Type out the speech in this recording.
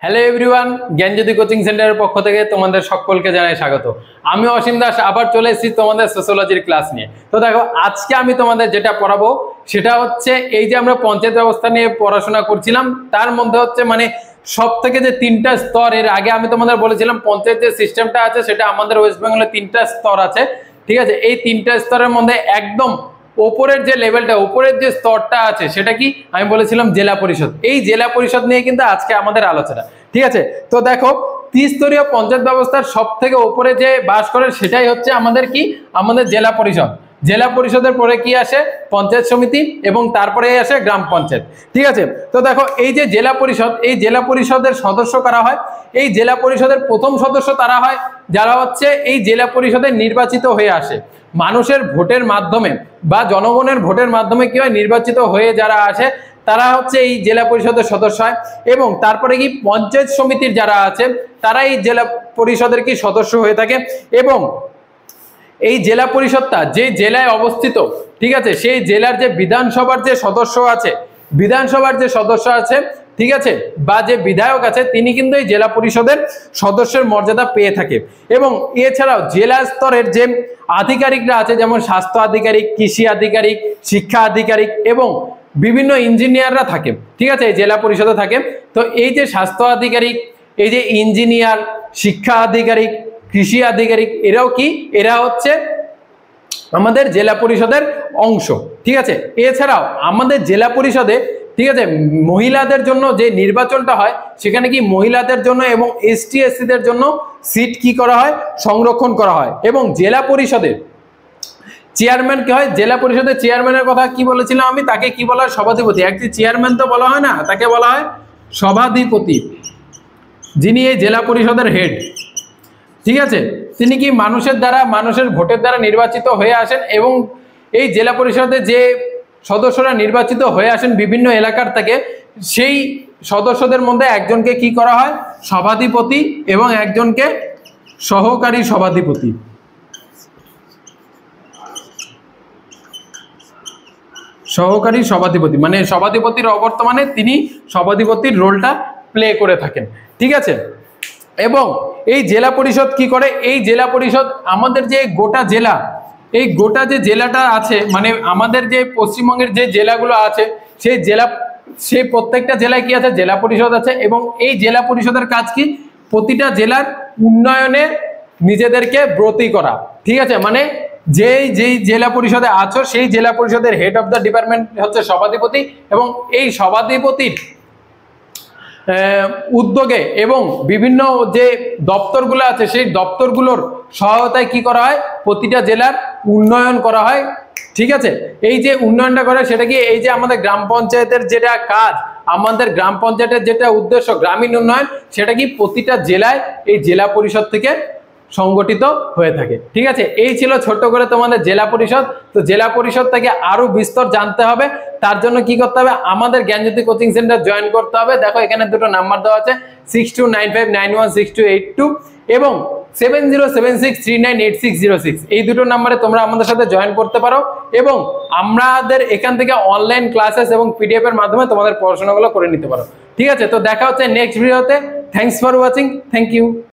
Hello everyone, জ্ঞানজ্যোতি coaching সেন্টারের পক্ষ থেকে তোমাদের সকলকে জানাই স্বাগত। আমি অসীম দাস আবার চলে এসেছি তোমাদের সোশ্যোলজির ক্লাস নিয়ে। তো দেখো, আজকে আমি তোমাদের যেটা পড়াবো সেটা হচ্ছে এই যে আমরা পঞ্চায়েত ব্যবস্থা নিয়ে পড়াশোনা করছিলাম, তার মধ্যে হচ্ছে সব থেকে যে তিনটা স্তর, এর আগে আমি তোমাদের বলেছিলাম পঞ্চায়েত যে সিস্টেমটা আছে সেটা আমাদের ওয়েস্ট বেঙ্গলে তিনটা স্তর আছে। ঠিক আছে, এই তিনটা স্তরের মধ্যে একদম ওপরের যে লেভেলটা, উপরের যে স্তরটা আছে সেটা কি আমি বলেছিলাম জেলা পরিষদ। এই জেলা পরিষদ নিয়ে কিন্তু আজকে আমাদের আলোচনা। ঠিক আছে, তো দেখো, ত্রিস্তরীয় পঞ্চায়েত ব্যবস্থার সব থেকে উপরে যে বাস করে সেটাই হচ্ছে আমাদের জেলা পরিষদ। জেলা পরিষদের পরে কি আসে? পঞ্চায়েত সমিতি, এবং তারপরে আসে গ্রাম পঞ্চায়েত। ঠিক আছে, তো দেখো, এই যে জেলা পরিষদ, এই জেলা পরিষদের সদস্য কারা হয়? এই জেলা পরিষদের প্রথম সদস্য তারা হয় যারা হচ্ছে এই জেলা পরিষদে নির্বাচিত হয়ে আসে মানুষের ভোটের মাধ্যমে বা জনগণের ভোটের মাধ্যমে কি হয়, নির্বাচিত হয়ে যারা আসে তারা হচ্ছে এই জেলা পরিষদের সদস্য হয়। এবং তারপরে কি পঞ্চায়েত সমিতির যারা আছে তারা এই জেলা পরিষদের কি সদস্য হয়ে থাকে। এবং এই জেলা পরিষদটা যে জেলায় অবস্থিত, ঠিক আছে, সেই জেলার যে বিধানসভার যে সদস্য আছে, ঠিক আছে, বা যে বিধায়ক আছে তিনি কিন্তু এই জেলা পরিষদের সদস্যের মর্যাদা পেয়ে থাকে। এবং এছাড়াও জেলা স্তরের যে আধিকারিকরা আছে, যেমন স্বাস্থ্য আধিকারিক, কৃষি আধিকারিক, শিক্ষা আধিকারিক এবং বিভিন্ন ইঞ্জিনিয়াররা থাকে। ঠিক আছে, এই জেলা পরিষদে থাকে। তো এই যে স্বাস্থ্য আধিকারিক, এই যে ইঞ্জিনিয়ার, শিক্ষা আধিকারিক, কৃষি আধিকারিক, এরা হচ্ছে আমাদের জেলা পরিষদের অংশ। ঠিক আছে, এছাড়াও আমাদের জেলা পরিষদে, ঠিক আছে, মহিলাদের জন্য যে নির্বাচনটা হয় সেখানে কি মহিলাদের জন্য এবং এসটি এসসিদের জন্য সিট কি করা হয়, সংরক্ষণ করা হয়। এবং জেলা পরিষদের চেয়ারম্যান কি হয়? জেলা পরিষদের চেয়ারম্যানের কথা কি বলেছিলাম আমি, তাকে কি বলা হয়? সভাধিপতি। একটি চেয়ারম্যান তো বলা হয় না, তাকে বলা হয় সভাধিপতি, যিনি এই জেলা পরিষদের হেড। ঠিক আছে, তিনি কি মানুষের ভোটের দ্বারা নির্বাচিত হয়ে আসেন। এবং এই জেলা পরিষদে যে সদস্যরা নির্বাচিত হয়ে আসেন বিভিন্ন এলাকার থেকে, সেই সদস্যদের মধ্যে একজনকে কি করা হয়? সভাধিপতি, এবং একজনকে সহকারী সভাধিপতি। সহকারী সভাধিপতি মানে সভাধিপতির অবর্তমানে তিনি সভাধিপতির রোলটা প্লে করে থাকেন। ঠিক আছে, এবং এই জেলা পরিষদ কি করে? এই জেলা পরিষদ আমাদের যে গোটা জেলা, এই গোটা যে জেলাটা আছে, মানে আমাদের যে পশ্চিমবঙ্গের যে জেলাগুলো আছে সেই প্রত্যেকটা জেলায় কি আছে? জেলা পরিষদ আছে। এবং এই জেলা পরিষদের কাজ কি? প্রতিটা জেলার উন্নয়নে নিজেদেরকে ব্রতী করা। ঠিক আছে, মানে যেই জেলা পরিষদে আছো সেই জেলা পরিষদের হেড অফ দ্য ডিপার্টমেন্ট হচ্ছে সভাধিপতি। এবং এই সভাধিপতির উদ্যোগে এবং বিভিন্ন যে দপ্তরগুলো আছে সেই দপ্তরগুলোর সহায়তায় কি করা হয়? প্রতিটা জেলার উন্নয়ন করা হয়। ঠিক আছে, এই যে উন্নয়নটা করে সেটা কি? এই যে আমাদের গ্রাম পঞ্চায়েতের যেটা কাজ, আমাদের গ্রাম পঞ্চায়েতের যেটা উদ্দেশ্য গ্রামীণ উন্নয়ন, সেটা কি প্রতিটা জেলায় এই জেলা পরিষদ থেকে সংগঠিত হয়ে থাকে। ঠিক আছে, এই ছিল ছোট্ট করে তোমাদের জেলা পরিষদ। তো জেলা পরিষদ থেকে আরো বিস্তর জানতে হবে, তার জন্য কি করতে হবে? আমাদের জ্ঞানজ্যোতি কোচিং সেন্টার জয়েন করতে হবে। দেখো, এখানে দুটো নাম্বার দেওয়া আছে, 6295916282 এবং 7076398606। এই দুটো নাম্বারে তোমরা আমাদের সাথে জয়েন করতে পারো এবং আমাদের এখান থেকে অনলাইন ক্লাসেস এবং পিডিএফ এর মাধ্যমে তোমাদের পড়াশোনাগুলো করে নিতে পারো। ঠিক আছে, তো দেখা হচ্ছে নেক্সট ভিডিওতে। Thanks for watching. Thank you.